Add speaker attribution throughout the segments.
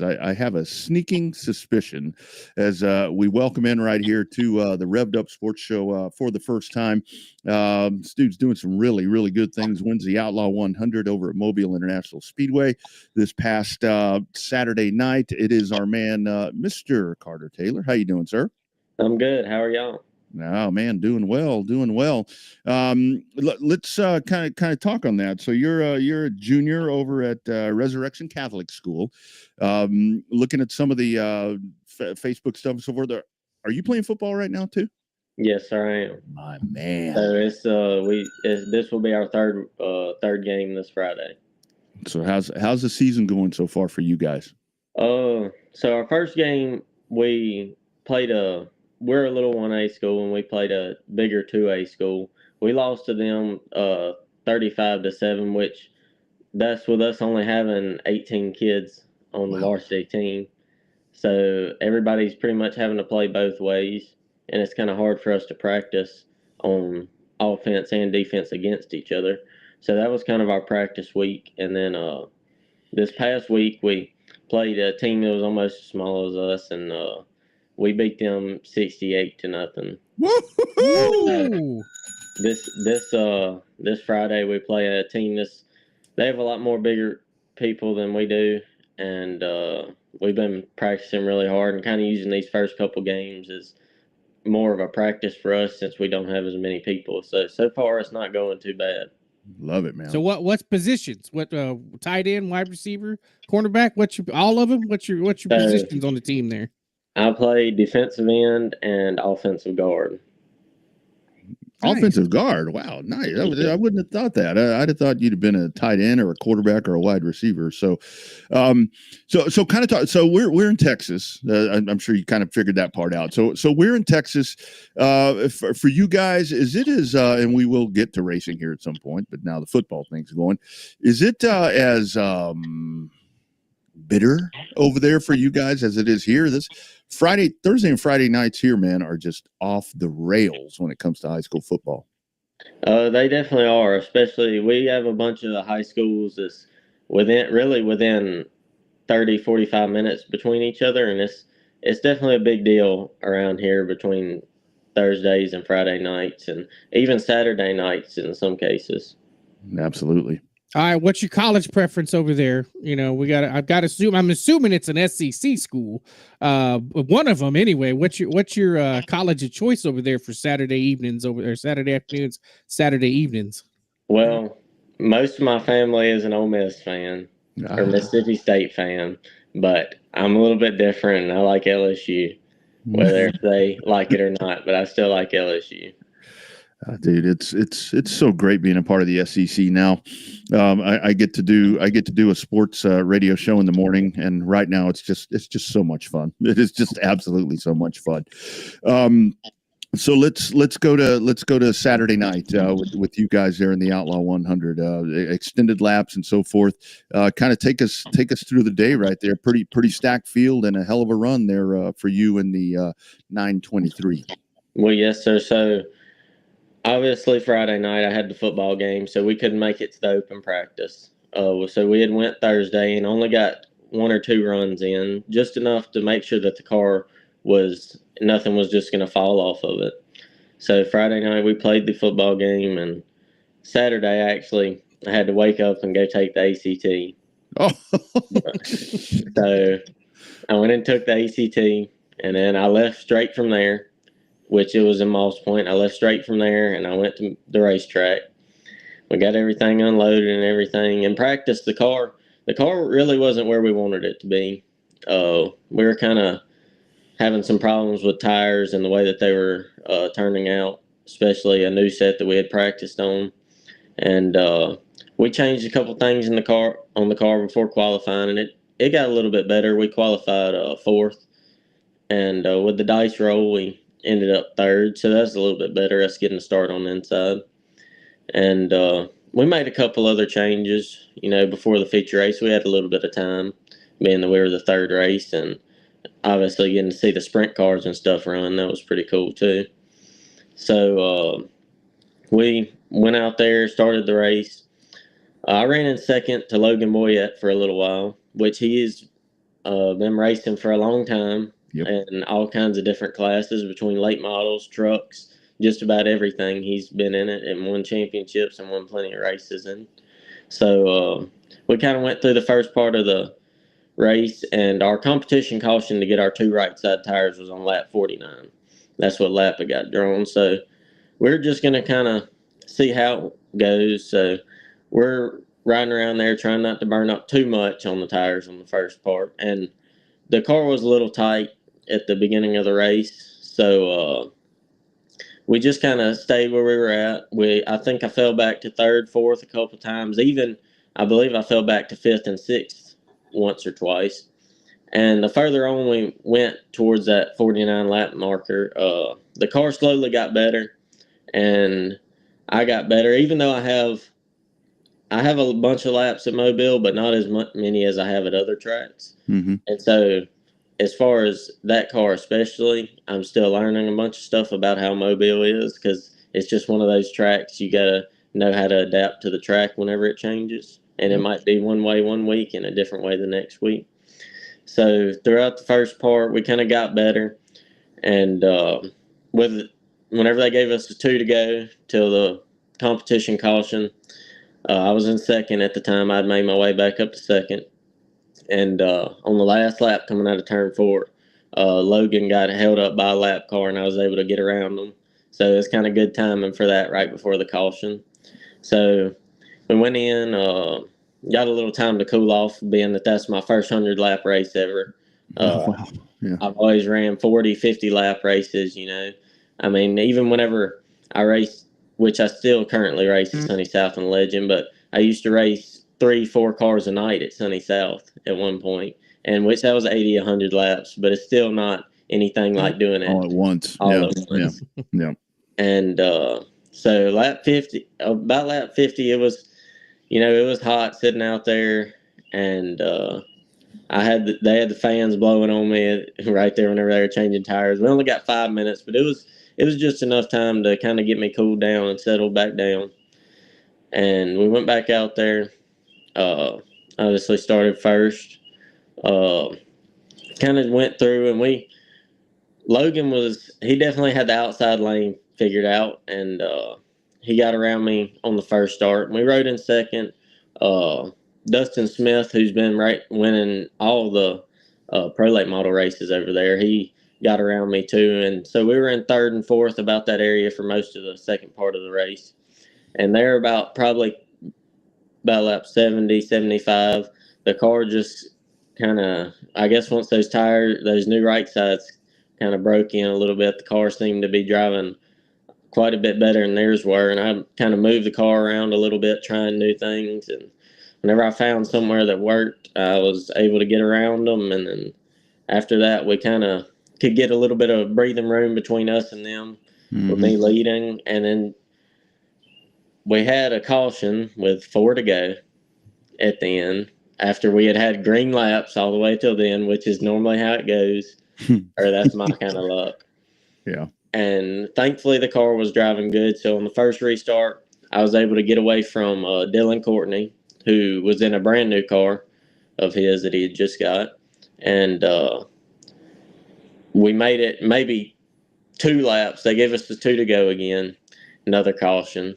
Speaker 1: I have a sneaking suspicion as we welcome in right here to the Revved Up Sports Show for the first time. This dude's doing some really, really good things. Wins the Outlaw 100 over at Mobile International Speedway this past Saturday night. It is our man, Mr. Carter Taylor. How you doing, sir?
Speaker 2: I'm good. How are y'all?
Speaker 1: Oh man, doing well, doing well. Let's kind of talk on that. So you're a junior over at Resurrection Catholic School. Looking at some of the Facebook stuff and so forth. Are you playing football right now too?
Speaker 2: Yes, sir, I am.
Speaker 1: My man.
Speaker 2: So this will be our third game this Friday.
Speaker 1: So how's the season going so far for you guys?
Speaker 2: So our first game we played we're a little 1A school and we played a bigger 2A school. We lost to them 35-7, which that's with us only having 18 kids on the varsity team. So everybody's pretty much having to play both ways, and it's kind of hard for us to practice on offense and defense against each other. So that was kind of our practice week. And then this past week we played a team that was almost as small as us, and we beat them 68-0.
Speaker 3: Woo!
Speaker 2: This Friday we play a team they have a lot more bigger people than we do, and we've been practicing really hard and kind of using these first couple games as more of a practice for us since we don't have as many people. So far it's not going too bad.
Speaker 1: Love it, man.
Speaker 3: So what's positions? What tight end, wide receiver, cornerback? All of them? What's your positions on the team there?
Speaker 2: I play defensive end and offensive guard.
Speaker 1: Nice. Offensive guard. Wow, nice. I wouldn't have thought that. I'd have thought you'd have been a tight end or a quarterback or a wide receiver. So, so kind of talk. So we're in Texas. I'm sure you kind of figured that part out. So we're in Texas. For you guys, and we will get to racing here at some point. But now the football thing's going. Is it as bitter over there for you guys as it is here? This Thursday and Friday nights here, man, are just off the rails when it comes to high school football.
Speaker 2: They definitely are. Especially we have a bunch of the high schools that's within 30, 45 minutes between each other, and it's definitely a big deal around here between Thursdays and Friday nights, and even Saturday nights in some cases.
Speaker 1: Absolutely.
Speaker 3: All right, what's your college preference over there? You know, I'm assuming it's an SEC school. One of them anyway. What's your college of choice over there for Saturday evenings Saturday afternoons, Saturday evenings?
Speaker 2: Well, most of my family is an Ole Miss fan or Mississippi State fan, but I'm a little bit different and I like LSU, whether they like it or not, but I still like LSU.
Speaker 1: Dude, it's so great being a part of the SEC now. I get to do a sports radio show in the morning, and right now it's just so much fun. It is just absolutely so much fun. So let's go to Saturday night with you guys there in the Outlaw 100, extended laps and so forth. Kind of take us through the day right there. Pretty stacked field and a hell of a run there for you in the 923.
Speaker 2: Well, yes, sir. So obviously Friday night I had the football game, so we couldn't make it to the open practice. So we had went Thursday and only got 1 or 2 runs in, just enough to make sure that the car nothing was just going to fall off of it. So Friday night we played the football game, and Saturday actually I had to wake up and go take the ACT.
Speaker 1: Oh.
Speaker 2: So I went and took the ACT, and then I left straight from there, which it was in Moss Point. I left straight from there, and I went to the racetrack. We got everything unloaded and everything, and practiced the car. The car really wasn't where we wanted it to be. We were kind of having some problems with tires and the way that they were turning out, especially a new set that we had practiced on. And we changed a couple things on the car before qualifying, and it got a little bit better. We qualified 4th, and with the dice roll, we ended up 3rd, so that's a little bit better, us getting a start on the inside. And we made a couple other changes, before the feature race. We had a little bit of time, being that we were the 3rd race, and obviously getting to see the sprint cars and stuff run. That was pretty cool too. So we went out there, started the race. I ran in second to Logan Boyette for a little while, which he is been racing for a long time.
Speaker 1: Yep.
Speaker 2: And all kinds of different classes between late models, trucks, just about everything. He's been in it and won championships and won plenty of races. And so we kind of went through the first part of the race, and our competition caution to get our 2 right side tires was on lap 49. That's what lap it got drawn. So we're just going to kind of see how it goes. So we're riding around there trying not to burn up too much on the tires on the first part. And the car was a little tight at the beginning of the race. So we just kind of stayed where we were at. I think I fell back to 3rd, 4th a couple times. Even I believe I fell back to 5th and 6th once or twice. And the further on we went towards that 49 lap marker, the car slowly got better, and I got better. Even though I have a bunch of laps at Mobile, but not as many as I have at other tracks.
Speaker 1: Mm-hmm.
Speaker 2: And so, as far as that car especially, I'm still learning a bunch of stuff about how Mobile is, because it's just one of those tracks you got to know how to adapt to the track whenever it changes. And it might be one way one week and a different way the next week. So throughout the first part, we kind of got better. And whenever they gave us the 2 to go till the competition caution, I was in 2nd at the time. I'd made my way back up to 2nd. And on the last lap coming out of turn 4, Logan got held up by a lap car, and I was able to get around him. So it's kind of good timing for that right before the caution. So we went in, got a little time to cool off, being that that's my first 100-lap race ever.
Speaker 1: Wow. Yeah.
Speaker 2: I've always ran 40, 50-lap races, I mean, even whenever I race, which I still currently race at Sunny South and Legend, but I used to race 3-4 cars a night at Sunny South at one point, and which that was 80, 100 laps, but it's still not anything like doing it
Speaker 1: All at once.
Speaker 2: all at once.
Speaker 1: Yeah.
Speaker 2: And so lap 50, about lap 50, it was, it was hot sitting out there, and they had the fans blowing on me right there whenever they were changing tires. We only got 5 minutes, but it was just enough time to kind of get me cooled down and settled back down. And we went back out there. Obviously started first. Kind of went through, and Logan he definitely had the outside lane figured out, and he got around me on the first start. We rode in 2nd. Dustin Smith, who's been winning all the Pro Late Model races over there, he got around me too. And so we were in 3rd and 4th, about that area, for most of the second part of the race. And they're probably about lap 70, 75. The car just kind of, I guess once those new right sides kind of broke in a little bit, the car seemed to be driving quite a bit better than theirs were. And I kind of moved the car around a little bit, trying new things. And whenever I found somewhere that worked, I was able to get around them. And then after that, we kind of could get a little bit of breathing room between us and them, with me leading. And then we had a caution with 4 to go at the end, after we had green laps all the way till then, which is normally how it goes, or that's my kind of luck.
Speaker 1: Yeah.
Speaker 2: And thankfully the car was driving good. So on the first restart, I was able to get away from Dylan Courtney, who was in a brand new car of his that he had just got. And we made it maybe 2 laps. They gave us the 2 to go again. Another caution.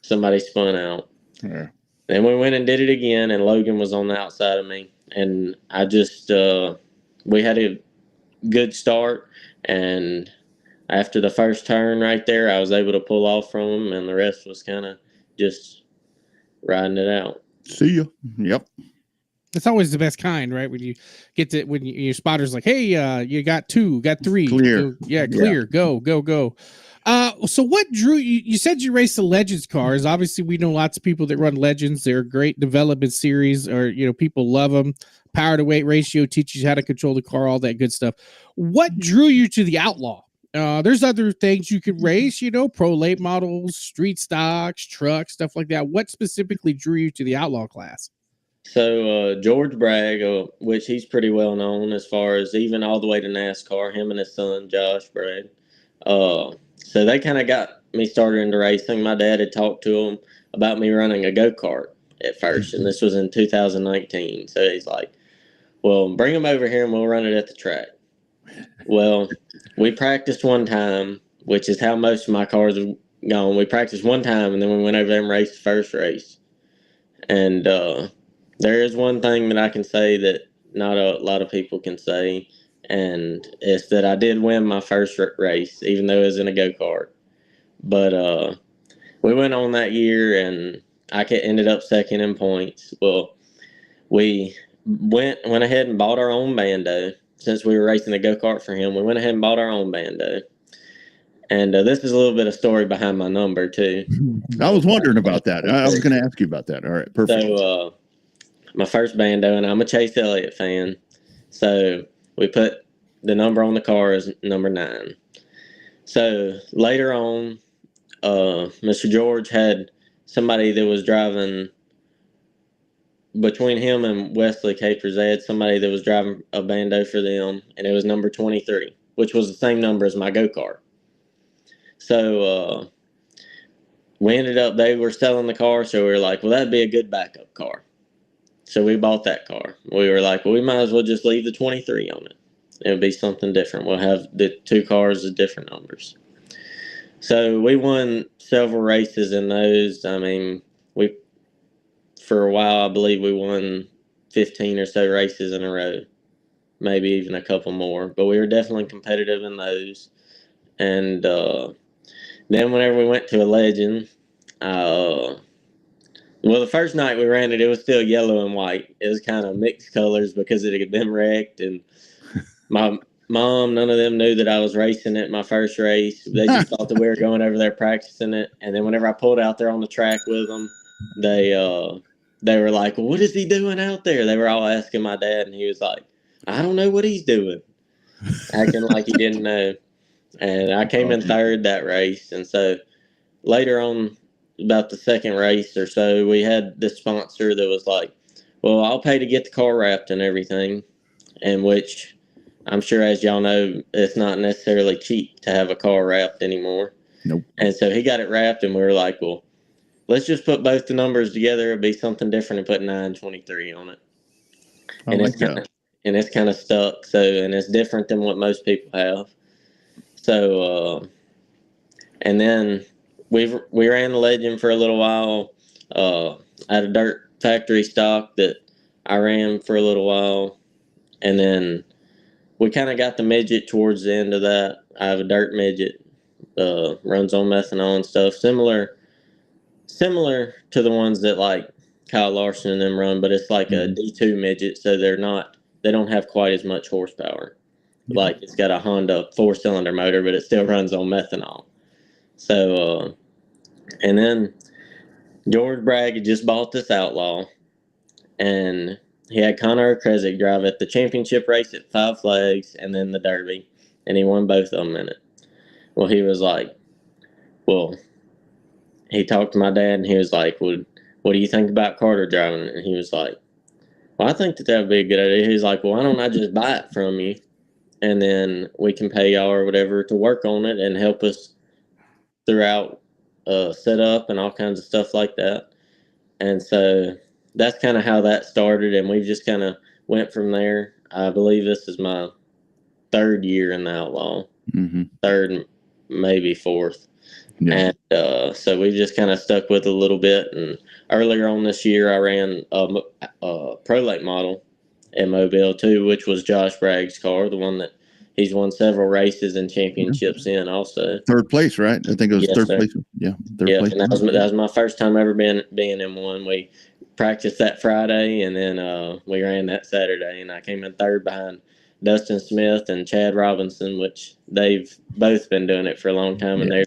Speaker 2: Somebody spun out.
Speaker 1: Yeah.
Speaker 2: Then we went and did it again, and Logan was on the outside of me. And I just, we had a good start. And after the first turn right there, I was able to pull off from him, and the rest was kind of just riding it out.
Speaker 1: See ya. Yep.
Speaker 3: It's always the best kind, right? When you get to, when your spotter's like, hey, you got 2, got 3.
Speaker 1: Clear.
Speaker 3: Clear. Yeah. Go. So what drew you? You said you raced the Legends cars. Obviously, we know lots of people that run Legends. They're a great development series, or people love them. Power to weight ratio teaches you how to control the car, all that good stuff. What drew you to the Outlaw? There's other things you could race, pro late models, street stocks, trucks, stuff like that. What specifically drew you to the Outlaw class?
Speaker 2: So George Bragg, which he's pretty well known as far as even all the way to NASCAR, him and his son Josh Bragg. So they kind of got me started into racing. My dad had talked to him about me running a go-kart at first, and this was in 2019. So he's like, well, bring them over here and we'll run it at the track. Well, we practiced one time, which is how most of my cars have gone. We practiced one time, and then we went over there and raced the first race. And there is one thing that I can say that not a lot of people can say, and it's that I did win my first race, even though it was in a go-kart. But we went on that year, and I ended up second in points. Well, we went ahead and bought our own bando. Since we were racing the go-kart for him, we went ahead and bought our own bando. And this is a little bit of story behind my number, too.
Speaker 1: I was wondering about that. I was going to ask you about that. All right, perfect.
Speaker 2: So, my first bando, and I'm a Chase Elliott fan. So, we put the number on the car as number 9. So, later on, Mr. George had somebody that was driving between him and Wesley Capers. They had somebody that was driving a bando for them, and it was number 23, which was the same number as my go-kart. So we ended up, they were selling the car, so we were like, well, that'd be a good backup car. So we bought that car. We were like, well, we might as well just leave the 23 on it. It would be something different. We'll have the 2 cars with different numbers. So we won several races in those. I mean, for a while, I believe we won 15 or so races in a row, maybe even a couple more. But we were definitely competitive in those. And then whenever we went to a Legend, well, the first night we ran it, it was still yellow and white. It was kind of mixed colors because it had been wrecked. And my mom, none of them knew that I was racing it my first race. They just thought that we were going over there practicing it. And then whenever I pulled out there on the track with them, they were like, well, what is he doing out there? They were all asking my dad, and he was like, I don't know what he's doing, acting like he didn't know. And I came in third that race. And so later on, about the second race or so, we had this sponsor that was like, well, I'll pay to get the car wrapped and everything, in which I'm sure, as y'all know, it's not necessarily cheap to have a car wrapped anymore.
Speaker 1: Nope.
Speaker 2: And so he got it wrapped, and we were like, well, let's just put both the numbers together. It'd be something different and put 923 on it. And it's kind of stuck. So, and it's different than what most people have. So, and then we ran the Legend for a little while. I had a dirt factory stock that I ran for a little while. And then we kind of got the midget towards the end of that. I have a dirt midget, runs on methanol and stuff. Similar to the ones that like Kyle Larson and them run, but it's like a D2 midget, so they don't have quite as much horsepower. Like it's got a Honda 4-cylinder motor, but it still runs on methanol. So, and then George Bragg had just bought this Outlaw, and he had Connor Kresick drive at the championship race at Five Flags and then the Derby, and he won both of them in it. Well, he was like, well, he talked to my dad, and he was like, well, what do you think about Carter driving it? And he was like, well, I think that would be a good idea. He's like, well, why don't I just buy it from you, and then we can pay y'all or whatever to work on it and help us throughout setup and all kinds of stuff like that. And so that's kind of how that started, and we've just kind of went from there. I believe this is my 3rd year in the Outlaw, 3rd, maybe 4th. Yeah. And so we've just kind of stuck with it a little bit. And earlier on this year, I ran a Pro Late model in Mobile too, which was Josh Bragg's car, the one that he's won several races and championships in also.
Speaker 1: 3rd place, right? I think it was 3rd place. Yeah, 3rd place.
Speaker 2: And that was my first time ever being in one. We practiced that Friday, and then we ran that Saturday, and I came in 3rd behind Dustin Smith and Chad Robinson, which they've both been doing it for a long time, and they're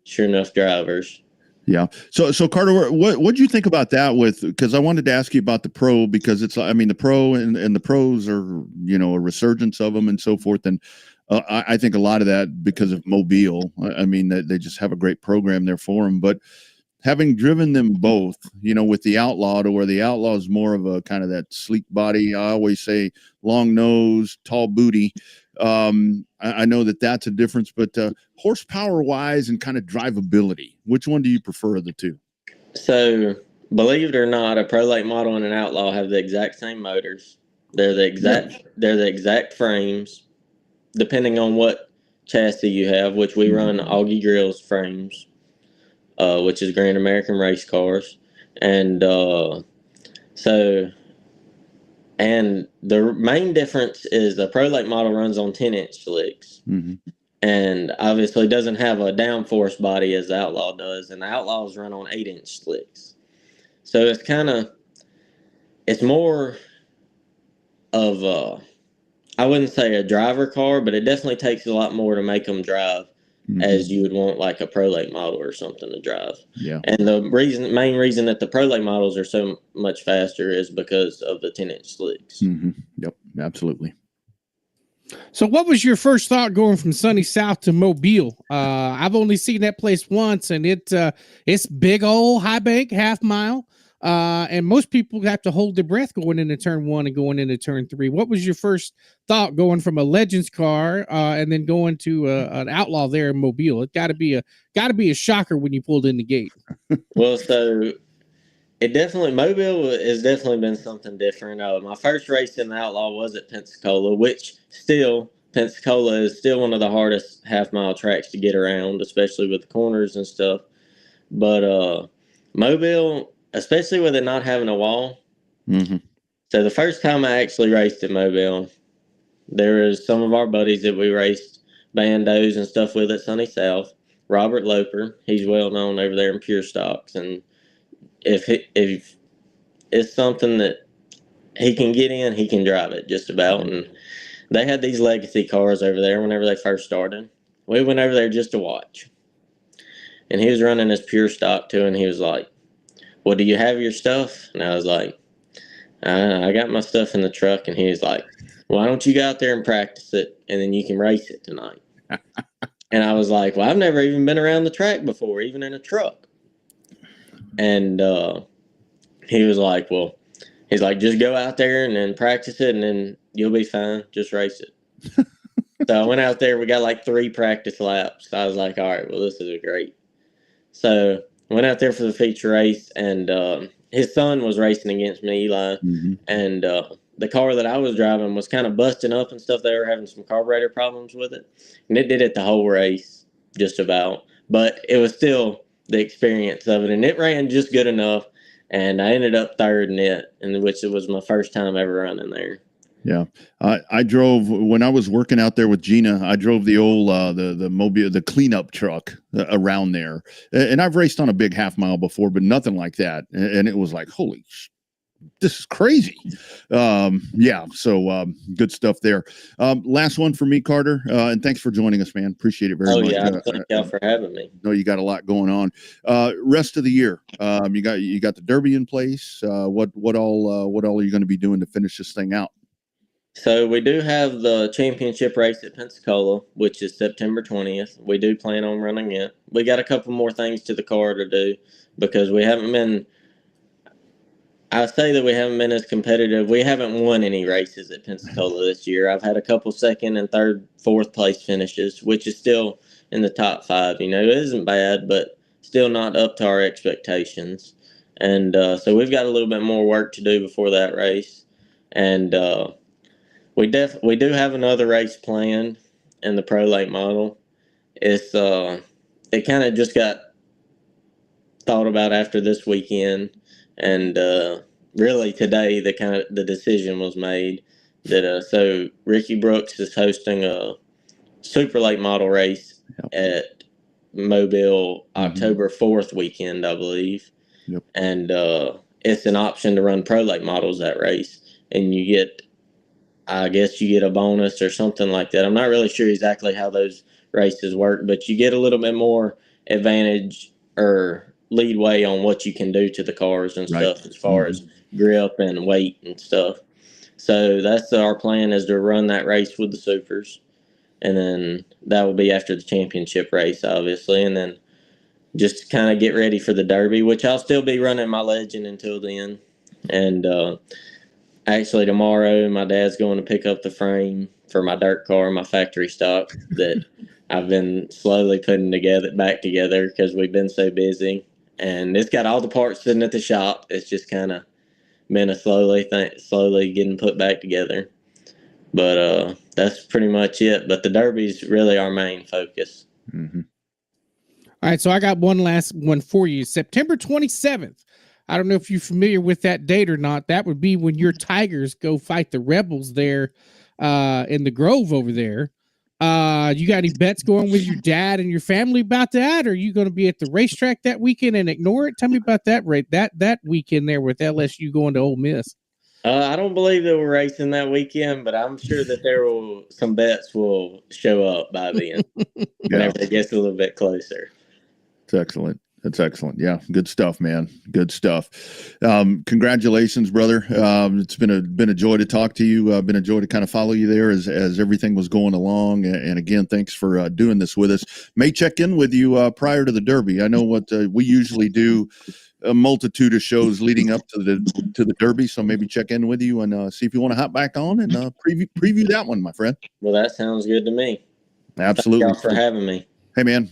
Speaker 2: sure enough drivers.
Speaker 1: Yeah. So Carter, what do you think about that? Because I wanted to ask you about the pro, because it's, I mean, the pro and the pros are, a resurgence of them and so forth. And I think a lot of that because of Mobile. I mean, they just have a great program there for them. But having driven them both, with the Outlaw, to where the Outlaw is more of a kind of that sleek body, I always say long nose, tall booty. I know that's a difference, but horsepower wise and kind of drivability, which one do you prefer of the two?
Speaker 2: So, believe it or not, a Pro Late model and an Outlaw have the exact same motors. They're the exact frames, depending on what chassis you have, which we run Augie Grills frames, which is Grand American race cars. And and the main difference is the Pro Lake model runs on 10-inch slicks.
Speaker 1: Mm-hmm.
Speaker 2: And obviously doesn't have a downforce body as the Outlaw does. And the Outlaws run on 8-inch slicks. So it's more of I wouldn't say a driver car, but it definitely takes a lot more to make them drive as you would want like a Pro Lake model or something to drive.
Speaker 1: Yeah.
Speaker 2: And the main reason that the Pro Lake models are so much faster is because of the 10-inch slicks.
Speaker 1: Mm-hmm. Yep, absolutely.
Speaker 3: So what was your first thought going from sunny South to Mobile? I've only seen that place once, and it's big old high bank, half mile. And most people have to hold their breath going into turn 1 and going into turn 3. What was your first thought going from a Legends car and then going to an Outlaw there in Mobile? It got to be a shocker when you pulled in the gate.
Speaker 2: Well, so Mobile has definitely been something different. My first race in the Outlaw was at Pensacola, which Pensacola is still one of the hardest half-mile tracks to get around, especially with the corners and stuff. But Mobile, especially with it not having a wall.
Speaker 1: Mm-hmm.
Speaker 2: So the first time I actually raced at Mobile, there was some of our buddies that we raced bandos and stuff with at Sunny South. Robert Loper, he's well known over there in Pure Stocks, and if it's something that he can get in, he can drive it just about. And they had these legacy cars over there whenever they first started. We went over there just to watch. And he was running his Pure Stock too, and he was like, well, do you have your stuff? And I was like, I got my stuff in the truck. And he was like, why don't you go out there and practice it, and then you can race it tonight? And I was like, well, I've never even been around the track before, even in a truck. And he was like, he's like, just go out there and then practice it, and then you'll be fine. Just race it. So I went out there. We got like 3 practice laps. I was like, all right, well, this is great. So I went out there for the feature race, and his son was racing against me, Eli.
Speaker 1: Mm-hmm.
Speaker 2: And the car that I was driving was kind of busting up and stuff. They were having some carburetor problems with it. And it did it the whole race, just about. But it was still the experience of it. And it ran just good enough. And I ended up third in it, which it was my first time ever running there.
Speaker 1: Yeah. I drove, when I was working out there with Gina, I drove the old, the Mobile, the cleanup truck around there. And I've raced on a big half mile before, but nothing like that. And it was like, holy this is crazy. Yeah. So good stuff there. Last one for me, Carter. And thanks for joining us, man. Appreciate it very much.
Speaker 2: Yeah. Thank y'all for having me.
Speaker 1: No, you got a lot going on. Rest of the year. You got the Derby in place. What all are you going to be doing to finish this thing out?
Speaker 2: So we do have the championship race at Pensacola, which is September 20th. We do plan on running it. We got a couple more things to the car to do because we haven't been, I say that we haven't been as competitive. We haven't won any races at Pensacola this year. I've had a couple second and third, fourth place finishes, which is still in the top 5. You know, it isn't bad, but still not up to our expectations. And so we've got a little bit more work to do before that race. And we do have another race planned in the Pro Lake model. It's it kind of just got thought about after this weekend, and really today the decision was made that so Ricky Brooks is hosting a Super Lake model race at Mobile October 4th weekend, I believe.
Speaker 1: Yep.
Speaker 2: And it's an option to run Pro Lake models that race, and I guess you get a bonus or something like that. I'm not really sure exactly how those races work, but you get a little bit more advantage or leadway on what you can do to the cars and stuff as far as grip and weight and stuff. So that's our plan, is to run that race with the Supers. And then that will be after the championship race, obviously. And then just kind of get ready for the Derby, which I'll still be running my Legend until then. And actually, tomorrow, my dad's going to pick up the frame for my dirt car, my factory stock that I've been slowly putting back together because we've been so busy. And it's got all the parts sitting at the shop. It's just kind of been a slowly getting put back together. But that's pretty much it. But the Derby's really our main focus.
Speaker 1: Mm-hmm.
Speaker 3: All right, so I got one last one for you. September 27th. I don't know if you're familiar with that date or not. That would be when your Tigers go fight the Rebels there in the Grove over there. You got any bets going with your dad and your family about that? Or are you going to be at the racetrack that weekend and ignore it? Tell me about that that weekend there with LSU going to Ole Miss.
Speaker 2: I don't believe that we're racing that weekend, but I'm sure that some bets will show up by then whenever it gets a little bit closer.
Speaker 1: It's excellent. That's excellent. Yeah, good stuff, man. Good stuff. Congratulations, brother. It's been a joy to talk to you. Been a joy to kind of follow you there as everything was going along. And again, thanks for doing this with us. May check in with you prior to the Derby. I know what we usually do. A multitude of shows leading up to the Derby, so maybe check in with you and see if you want to hop back on and preview that one, my friend.
Speaker 2: Well, that sounds good to me.
Speaker 1: Absolutely.
Speaker 2: Thank y'all for having me.
Speaker 1: Hey, man.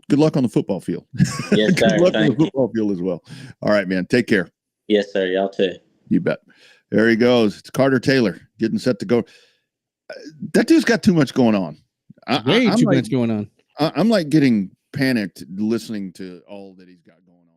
Speaker 1: Good luck on the football field.
Speaker 2: Yes, sir.
Speaker 1: Good luck on the football field as well. All right, man. Take care.
Speaker 2: Yes, sir. Y'all too.
Speaker 1: You bet. There he goes. It's Carter Taylor getting set to go. That dude's got too much going on.
Speaker 3: Way too much going on.
Speaker 1: I'm like getting panicked listening to all that he's got going on.